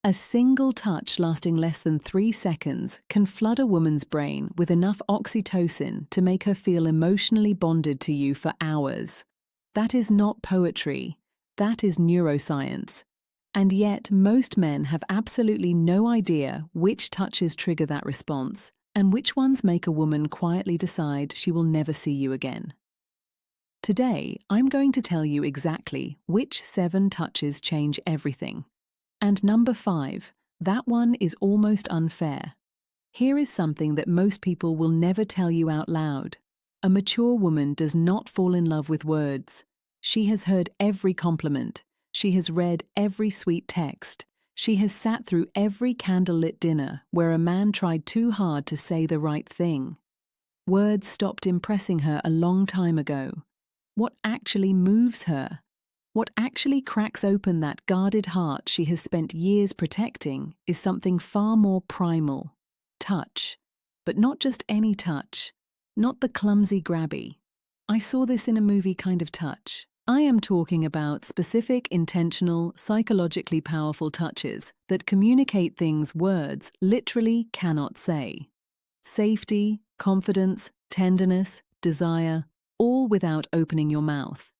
A single touch lasting less than 3 seconds can flood a woman's brain with enough oxytocin to make her feel emotionally bonded to you for hours. That is not poetry. That is neuroscience. And yet, most men have absolutely no idea which touches trigger that response and which ones make a woman quietly decide she will never see you again. Today, I'm going to tell you exactly which 7 touches change everything. And number 5, that one is almost unfair. Here is something that most people will never tell you out loud. A mature woman does not fall in love with words. She has heard every compliment. She has read every sweet text. She has sat through every candlelit dinner where a man tried too hard to say the right thing. Words stopped impressing her a long time ago. What actually moves her? What actually cracks open that guarded heart she has spent years protecting is something far more primal. Touch. But not just any touch. Not the clumsy grabby. I saw this in a movie kind of touch. I am talking about specific, intentional, psychologically powerful touches that communicate things words literally cannot say. Safety, confidence, tenderness, desire, all without opening your mouth.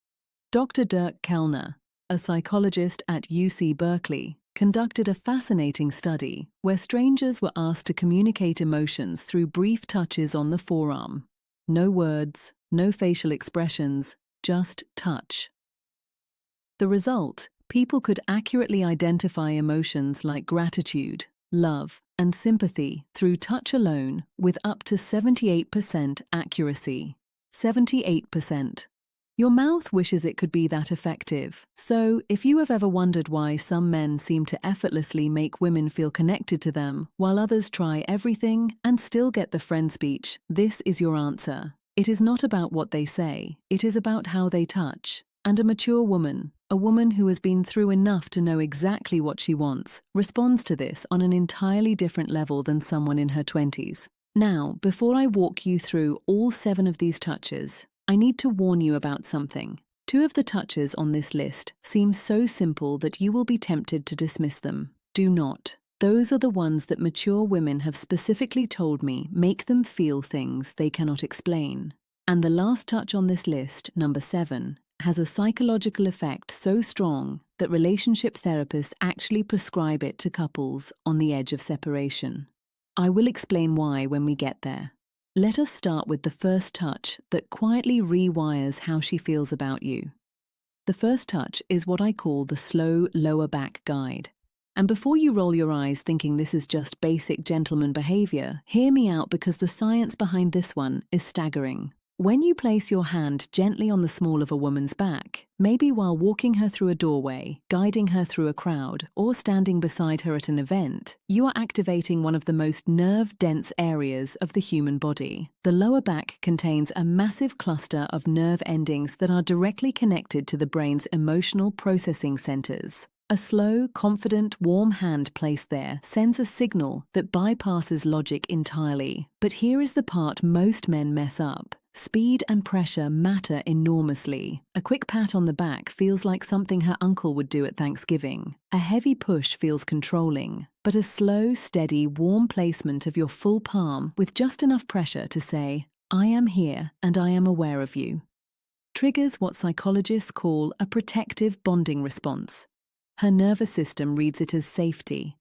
Dr. Dirk Kellner, a psychologist at UC Berkeley, conducted a fascinating study where strangers were asked to communicate emotions through brief touches on the forearm. No words, no facial expressions, just touch. The result, people could accurately identify emotions like gratitude, love, and sympathy through touch alone with up to 78% accuracy. 78%. Your mouth wishes it could be that effective. So, if you have ever wondered why some men seem to effortlessly make women feel connected to them, while others try everything and still get the friend speech, this is your answer. It is not about what they say, it is about how they touch. And a mature woman, a woman who has been through enough to know exactly what she wants, responds to this on an entirely different level than someone in her 20s. Now, before I walk you through all 7 of these touches, I need to warn you about something. 2 of the touches on this list seem so simple that you will be tempted to dismiss them. Do not. Those are the ones that mature women have specifically told me make them feel things they cannot explain. And the last touch on this list, number 7, has a psychological effect so strong that relationship therapists actually prescribe it to couples on the edge of separation. I will explain why when we get there. Let us start with the first touch that quietly rewires how she feels about you. The first touch is what I call the slow lower back guide. And before you roll your eyes thinking this is just basic gentleman behavior, hear me out because the science behind this one is staggering. When you place your hand gently on the small of a woman's back, maybe while walking her through a doorway, guiding her through a crowd, or standing beside her at an event, you are activating one of the most nerve-dense areas of the human body. The lower back contains a massive cluster of nerve endings that are directly connected to the brain's emotional processing centers. A slow, confident, warm hand placed there sends a signal that bypasses logic entirely. But here is the part most men mess up. Speed and pressure matter enormously. A quick pat on the back feels like something her uncle would do at Thanksgiving. A heavy push feels controlling. But a slow, steady, warm placement of your full palm with just enough pressure to say, "I am here and I am aware of you," triggers what psychologists call a protective bonding response. Her nervous system reads it as safety.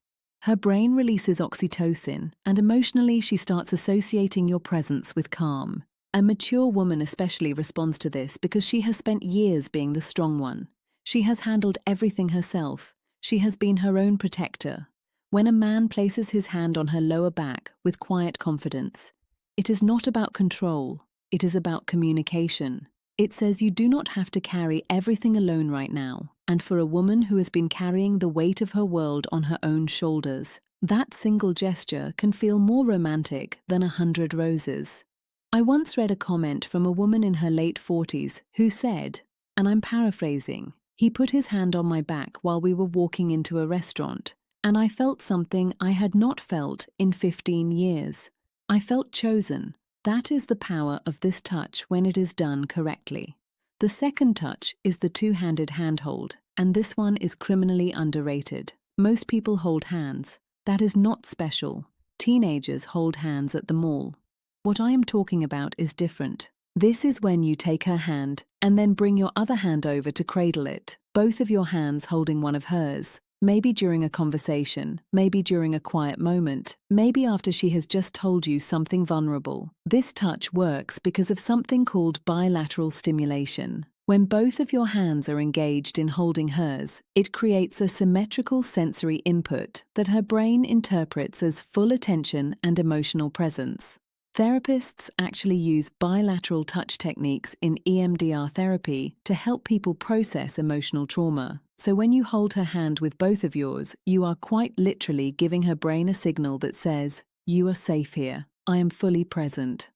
Her brain releases oxytocin, and emotionally she starts associating your presence with calm. A mature woman especially responds to this because she has spent years being the strong one. She has handled everything herself. She has been her own protector. When a man places his hand on her lower back with quiet confidence, it is not about control, it is about communication. It says you do not have to carry everything alone right now. And for a woman who has been carrying the weight of her world on her own shoulders, that single gesture can feel more romantic than 100 roses. I once read a comment from a woman in her late 40s who said, and I'm paraphrasing, "He put his hand on my back while we were walking into a restaurant, and I felt something I had not felt in 15 years. I felt chosen." That is the power of this touch when it is done correctly. The second touch is the two-handed handhold, and this one is criminally underrated. Most people hold hands. That is not special. Teenagers hold hands at the mall. What I am talking about is different. This is when you take her hand and then bring your other hand over to cradle it, both of your hands holding one of hers. Maybe during a conversation, maybe during a quiet moment, maybe after she has just told you something vulnerable. This touch works because of something called bilateral stimulation. When both of your hands are engaged in holding hers, it creates a symmetrical sensory input that her brain interprets as full attention and emotional presence. Therapists actually use bilateral touch techniques in EMDR therapy to help people process emotional trauma. So when you hold her hand with both of yours, you are quite literally giving her brain a signal that says, "You are safe here. I am fully present."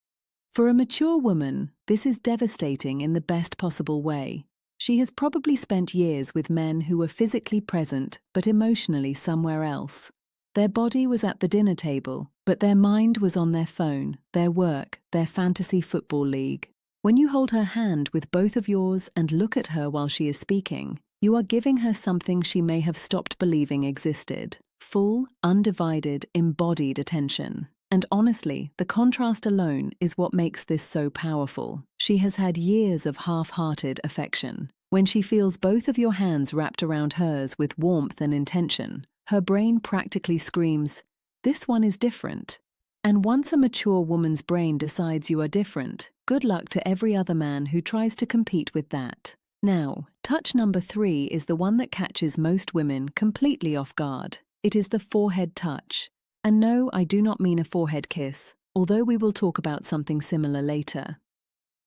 For a mature woman, this is devastating in the best possible way. She has probably spent years with men who were physically present but emotionally somewhere else. Their body was at the dinner table, but their mind was on their phone, their work, their fantasy football league. When you hold her hand with both of yours and look at her while she is speaking, you are giving her something she may have stopped believing existed: full, undivided, embodied attention. And honestly, the contrast alone is what makes this so powerful. She has had years of half-hearted affection. When she feels both of your hands wrapped around hers with warmth and intention, her brain practically screams, "This one is different." And once a mature woman's brain decides you are different, good luck to every other man who tries to compete with that. Now, touch number 3 is the one that catches most women completely off guard. It is the forehead touch. And no, I do not mean a forehead kiss, although we will talk about something similar later.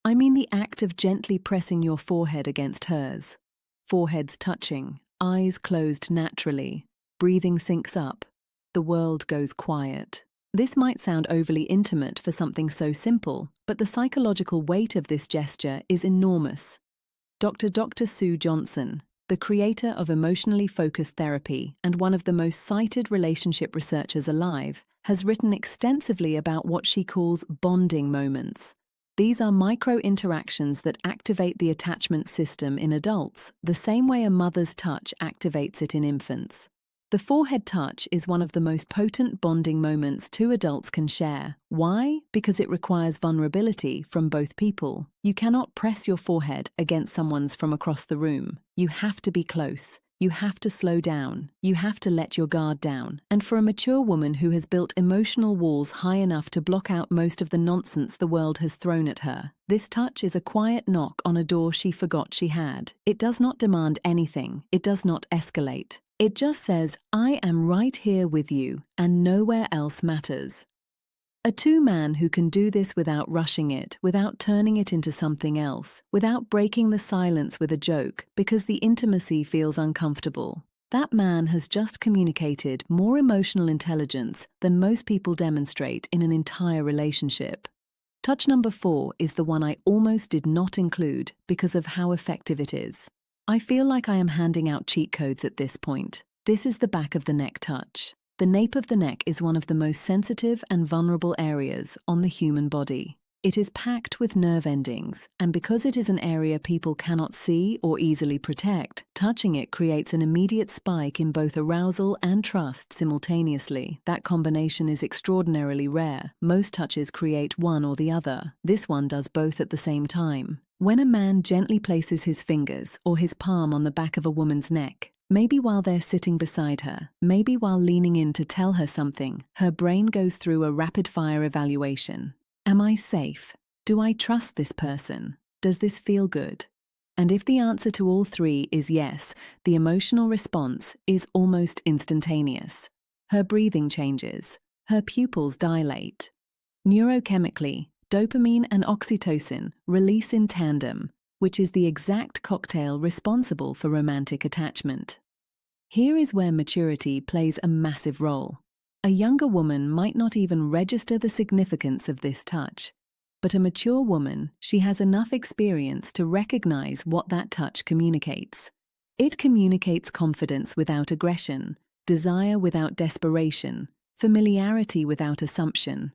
I mean the act of gently pressing your forehead against hers. Foreheads touching, eyes closed naturally, breathing syncs up, the world goes quiet. This might sound overly intimate for something so simple, but the psychological weight of this gesture is enormous. Dr. Sue Johnson, the creator of emotionally focused therapy and one of the most cited relationship researchers alive, has written extensively about what she calls bonding moments. These are micro-interactions that activate the attachment system in adults, the same way a mother's touch activates it in infants. The forehead touch is one of the most potent bonding moments two adults can share. Why? Because it requires vulnerability from both people. You cannot press your forehead against someone's from across the room. You have to be close. You have to slow down. You have to let your guard down. And for a mature woman who has built emotional walls high enough to block out most of the nonsense the world has thrown at her, this touch is a quiet knock on a door she forgot she had. It does not demand anything. It does not escalate. It just says, "I am right here with you, and nowhere else matters." A two-man who can do this without rushing it, without turning it into something else, without breaking the silence with a joke because the intimacy feels uncomfortable. That man has just communicated more emotional intelligence than most people demonstrate in an entire relationship. Touch number 4 is the one I almost did not include because of how effective it is. I feel like I am handing out cheat codes at this point. This is the back of the neck touch. The nape of the neck is one of the most sensitive and vulnerable areas on the human body. It is packed with nerve endings, and because it is an area people cannot see or easily protect, touching it creates an immediate spike in both arousal and trust simultaneously. That combination is extraordinarily rare. Most touches create one or the other. This one does both at the same time. When a man gently places his fingers or his palm on the back of a woman's neck, maybe while they're sitting beside her, maybe while leaning in to tell her something, her brain goes through a rapid-fire evaluation. Am I safe? Do I trust this person? Does this feel good? And if the answer to all three is yes, the emotional response is almost instantaneous. Her breathing changes. Her pupils dilate. Neurochemically, dopamine and oxytocin release in tandem, which is the exact cocktail responsible for romantic attachment. Here is where maturity plays a massive role. A younger woman might not even register the significance of this touch, but a mature woman, she has enough experience to recognize what that touch communicates. It communicates confidence without aggression, desire without desperation, familiarity without assumption.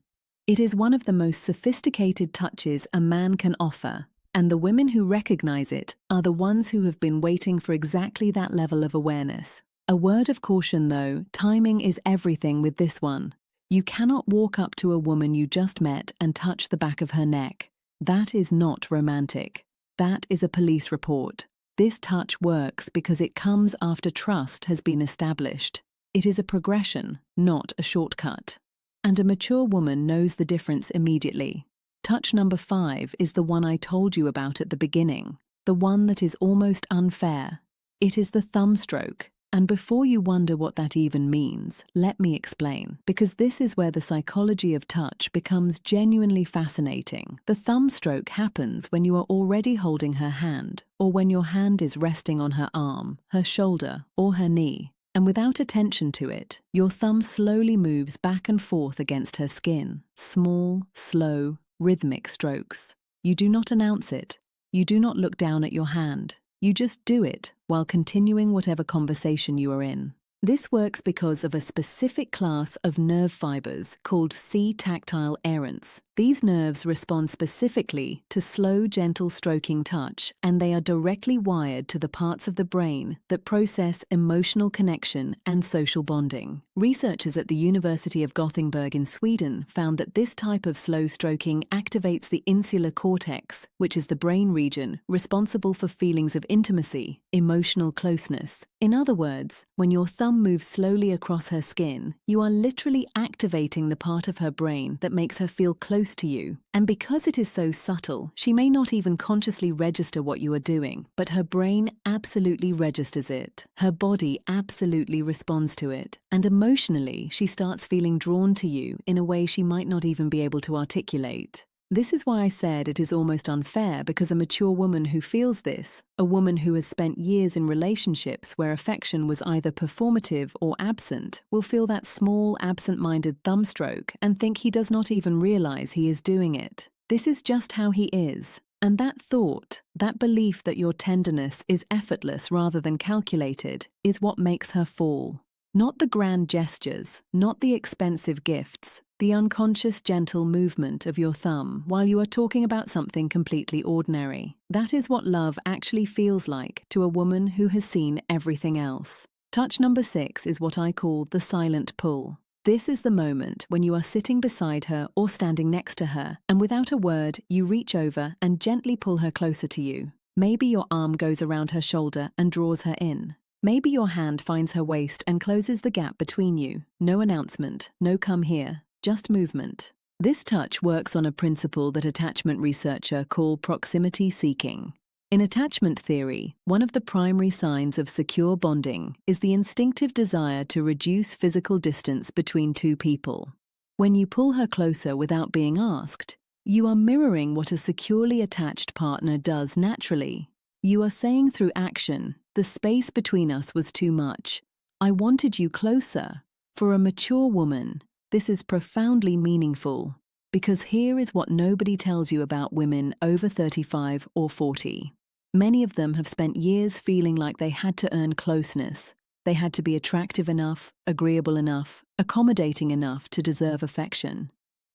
It is one of the most sophisticated touches a man can offer, and the women who recognize it are the ones who have been waiting for exactly that level of awareness. A word of caution though, timing is everything with this one. You cannot walk up to a woman you just met and touch the back of her neck. That is not romantic. That is a police report. This touch works because it comes after trust has been established. It is a progression, not a shortcut. And a mature woman knows the difference immediately. Touch number 5 is the one I told you about at the beginning, the one that is almost unfair. It is the thumb stroke. And before you wonder what that even means, let me explain, because this is where the psychology of touch becomes genuinely fascinating. The thumb stroke happens when you are already holding her hand, or when your hand is resting on her arm, her shoulder, or her knee. And without attention to it, your thumb slowly moves back and forth against her skin. Small, slow, rhythmic strokes. You do not announce it. You do not look down at your hand. You just do it while continuing whatever conversation you are in. This works because of a specific class of nerve fibers called C-tactile aerents. These nerves respond specifically to slow, gentle stroking touch, and they are directly wired to the parts of the brain that process emotional connection and social bonding. Researchers at the University of Gothenburg in Sweden found that this type of slow stroking activates the insular cortex, which is the brain region responsible for feelings of intimacy, emotional closeness. In other words, when your thumb moves slowly across her skin, you are literally activating the part of her brain that makes her feel close to you. And because it is so subtle, she may not even consciously register what you are doing, but her brain absolutely registers it. Her body absolutely responds to it. And emotionally, she starts feeling drawn to you in a way she might not even be able to articulate. This is why I said it is almost unfair, because a mature woman who feels this, a woman who has spent years in relationships where affection was either performative or absent, will feel that small, absent-minded thumb stroke and think he does not even realize he is doing it. This is just how he is. And that thought, that belief that your tenderness is effortless rather than calculated, is what makes her fall. Not the grand gestures, not the expensive gifts, the unconscious gentle movement of your thumb while you are talking about something completely ordinary. That is what love actually feels like to a woman who has seen everything else. Touch number 6 is what I call the silent pull. This is the moment when you are sitting beside her or standing next to her, and without a word, you reach over and gently pull her closer to you. Maybe your arm goes around her shoulder and draws her in. Maybe your hand finds her waist and closes the gap between you. No announcement, no come here, just movement. This touch works on a principle that attachment researchers call proximity seeking. In attachment theory, one of the primary signs of secure bonding is the instinctive desire to reduce physical distance between two people. When you pull her closer without being asked, you are mirroring what a securely attached partner does naturally. You are saying through action, the space between us was too much. I wanted you closer. For a mature woman, this is profoundly meaningful, because here is what nobody tells you about women over 35 or 40. Many of them have spent years feeling like they had to earn closeness. They had to be attractive enough, agreeable enough, accommodating enough to deserve affection.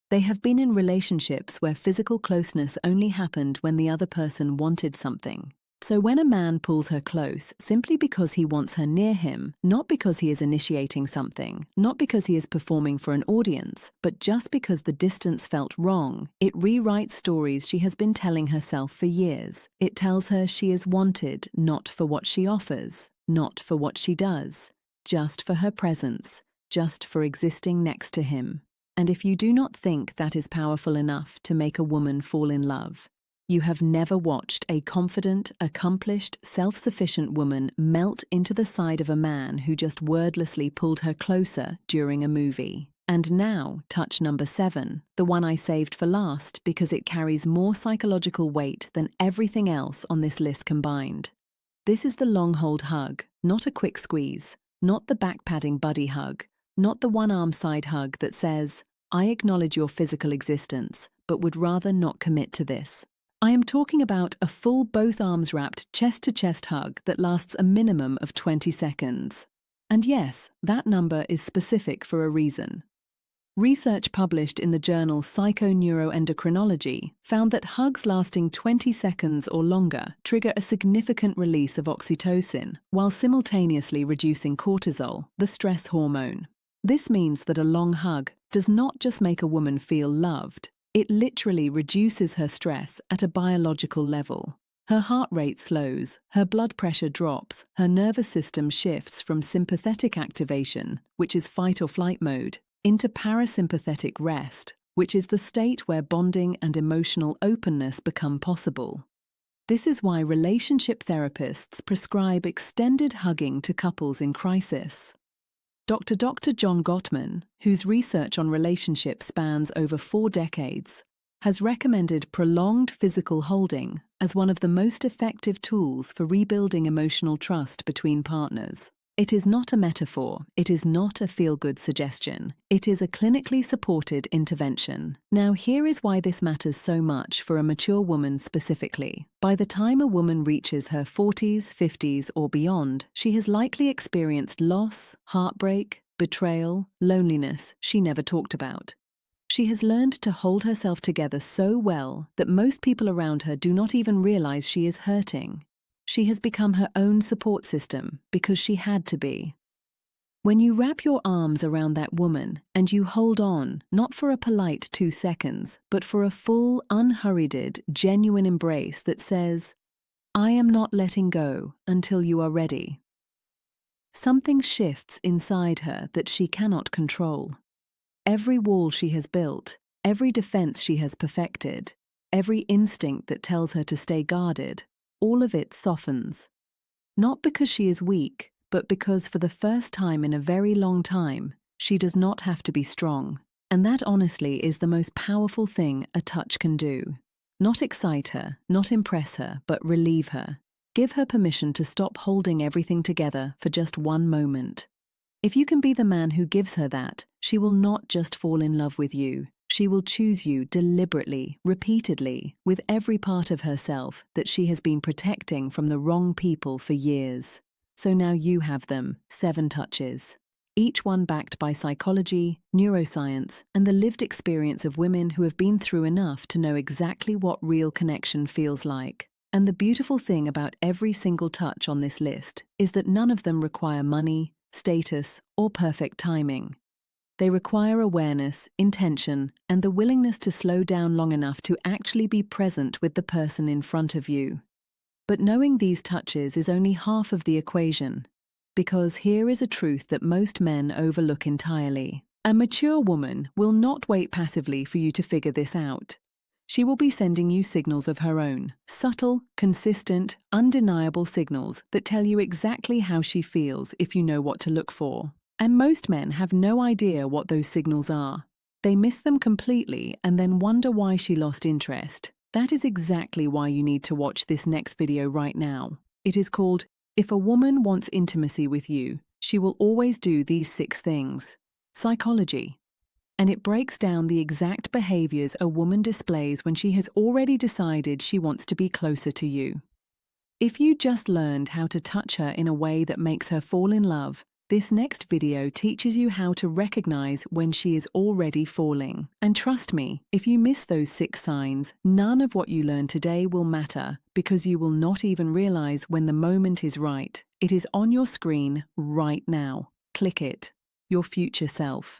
They have been in relationships where physical closeness only happened when the other person wanted something. So when a man pulls her close simply because he wants her near him, not because he is initiating something, not because he is performing for an audience, but just because the distance felt wrong, it rewrites stories she has been telling herself for years. It tells her she is wanted not for what she offers, not for what she does, just for her presence, just for existing next to him. And if you do not think that is powerful enough to make a woman fall in love, you have never watched a confident, accomplished, self-sufficient woman melt into the side of a man who just wordlessly pulled her closer during a movie. And now, touch number 7, the one I saved for last because it carries more psychological weight than everything else on this list combined. This is the long hold hug, not a quick squeeze, not the back-padding buddy hug, not the one-arm side hug that says, I acknowledge your physical existence, but would rather not commit to this. I am talking about a full both-arms-wrapped chest-to-chest hug that lasts a minimum of 20 seconds. And yes, that number is specific for a reason. Research published in the journal Psychoneuroendocrinology found that hugs lasting 20 seconds or longer trigger a significant release of oxytocin, while simultaneously reducing cortisol, the stress hormone. This means that a long hug does not just make a woman feel loved, it literally reduces her stress at a biological level. Her heart rate slows, her blood pressure drops, her nervous system shifts from sympathetic activation, which is fight or flight mode, into parasympathetic rest, which is the state where bonding and emotional openness become possible. This is why relationship therapists prescribe extended hugging to couples in crisis. Dr. John Gottman, whose research on relationships spans over 4 decades, has recommended prolonged physical holding as one of the most effective tools for rebuilding emotional trust between partners. It is not a metaphor, it is not a feel-good suggestion, it is a clinically supported intervention. Now here is why this matters so much for a mature woman specifically. By the time a woman reaches her 40s, 50s, or beyond, she has likely experienced loss, heartbreak, betrayal, loneliness she never talked about. She has learned to hold herself together so well that most people around her do not even realize she is hurting. She has become her own support system because she had to be. When you wrap your arms around that woman and you hold on, not for a polite 2 seconds, but for a full, unhurried, genuine embrace that says, "I am not letting go until you are ready," something shifts inside her that she cannot control. Every wall she has built, every defense she has perfected, every instinct that tells her to stay guarded, all of it softens. Not because she is weak, but because for the first time in a very long time, she does not have to be strong. And that honestly is the most powerful thing a touch can do. Not excite her, not impress her, but relieve her. Give her permission to stop holding everything together for just one moment. If you can be the man who gives her that, she will not just fall in love with you. She will choose you deliberately, repeatedly, with every part of herself that she has been protecting from the wrong people for years. So now you have them, 7 touches. Each one backed by psychology, neuroscience, and the lived experience of women who have been through enough to know exactly what real connection feels like. And the beautiful thing about every single touch on this list is that none of them require money, status, or perfect timing. They require awareness, intention, and the willingness to slow down long enough to actually be present with the person in front of you. But knowing these touches is only half of the equation, because here is a truth that most men overlook entirely. A mature woman will not wait passively for you to figure this out. She will be sending you signals of her own, subtle, consistent, undeniable signals that tell you exactly how she feels if you know what to look for. And most men have no idea what those signals are. They miss them completely and then wonder why she lost interest. That is exactly why you need to watch this next video right now. It is called, "If a Woman Wants Intimacy with You, She Will Always Do These 6 Things." Psychology. And it breaks down the exact behaviors a woman displays when she has already decided she wants to be closer to you. If you just learned how to touch her in a way that makes her fall in love, this next video teaches you how to recognize when she is already falling. And trust me, if you miss those 6 signs, none of what you learn today will matter because you will not even realize when the moment is right. It is on your screen right now. Click it. Your future self.